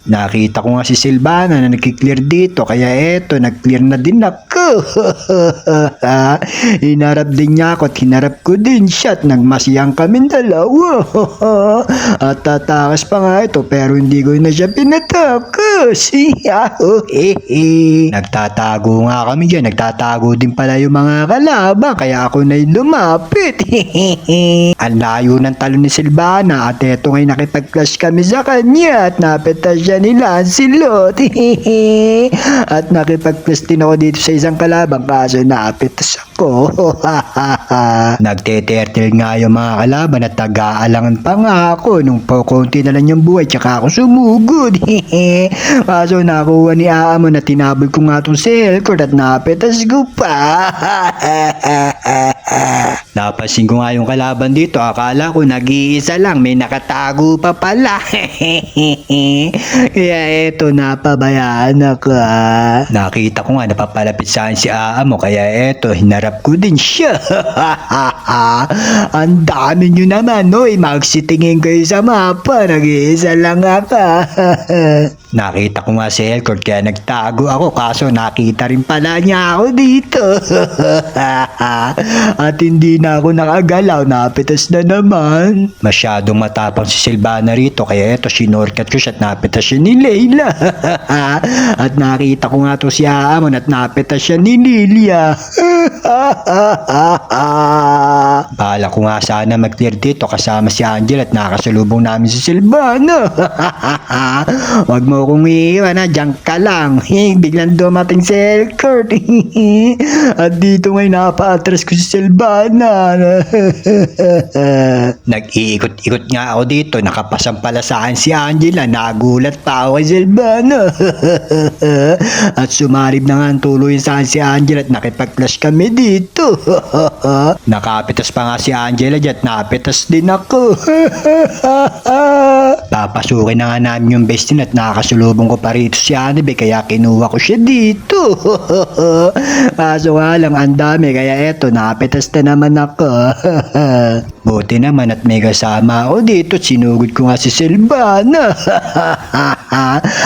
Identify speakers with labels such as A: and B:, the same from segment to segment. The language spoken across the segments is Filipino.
A: Nakita ko nga si Silvana na nagki-clear dito kaya eto nag-clear na din ako. Hinarap din niya ako at hinarap ko din siya at nagmasiyang kaming dalawa. At tatakas pa nga ito pero hindi ko na siya pinatakas. Nagtatago nga kami dyan, nagtatago din pala yung mga kalaban kaya ako na'y lumapit. Ang layo ng talon ni Silvana at eto nga'y nakipag-clash kami sa kanya at napitas siya ni Lancelot. At nakipag-clash din ako dito sa isang kalaban kaso napitas ako. Nagte-turtle nga yung mga kalaban at nag-aalangan pa nga ako nung konti na lang yung buhay tsaka ako sumugod. Kaso nakuha ni Aamon na tinabol ko nga itong Selkord at napitas ko pa. Napansin ko nga yung kalaban dito, akala ko nag-iisa lang, may nakatago pa pala. Kaya eto, napabayaan ako. Nakita ko nga napapalapit sa akin si Aamo, kaya eto, hinarap ko din siya. Ang dami nyo naman, no? Magsitingin kayo sa mapa, nag-iisa lang ako. Nakita ko nga si Elcord kaya nagtago ako kaso nakita rin pala niya ako dito. At hindi na ako nakagalaw, napitas na naman. Masyadong matapang si Silvana rito kaya eto sinorkat ko siya at napitas siya ni Layla. At nakita ko nga to si Aamon at napitas siya ni Lilia. Bala ko nga sana mag-clear dito kasama si Angel at nakasalubong namin si Silvana. Wag mo kong iiwan, dyan ka lang. Biglang dumating si Elkurt. At dito ngayon napa-atras ko si Silvana. Nag-iikot-ikot nga ako dito, nakapasang pala sa akin si Angela, nagulat pa ako kay Silvana. At sumarib na nga ang tuloy sa akin si Angela at nakipag-clash kami dito. Nakapitas pa nga si Angela dyan at napitas din ako. Papasukin na nga namin yung bestin at nakasulubong ko pa rito si Annabelle kaya kinuha ko siya dito. Kaso nga lang ang dami kaya eto napitas na naman ako. Buti naman at may kasama ako dito, sinugod ko nga si Silvana.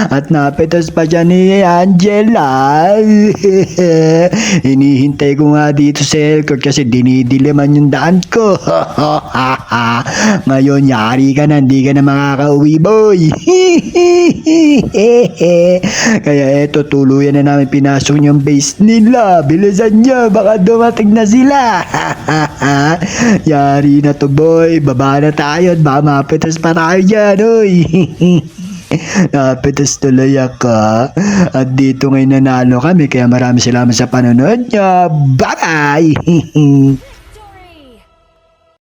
A: At napitas pa siya ni Angela. Hinihintay ko nga dito si Elkord kasi dinidilaman yung daan ko. Ngayon yari ka na, hindi ka na makakauwi boy. Kaya eto tuluyan na namin pinasok yung base nila. Bilisan nyo, baka dumating na sila. Yari na to boy, baba na tayo at baka mapitas pa tayo dyan oy. Napitas tuloy ako. At dito ngayon nanalo kami kaya maraming salamat sa panonood nyo. Bye bye.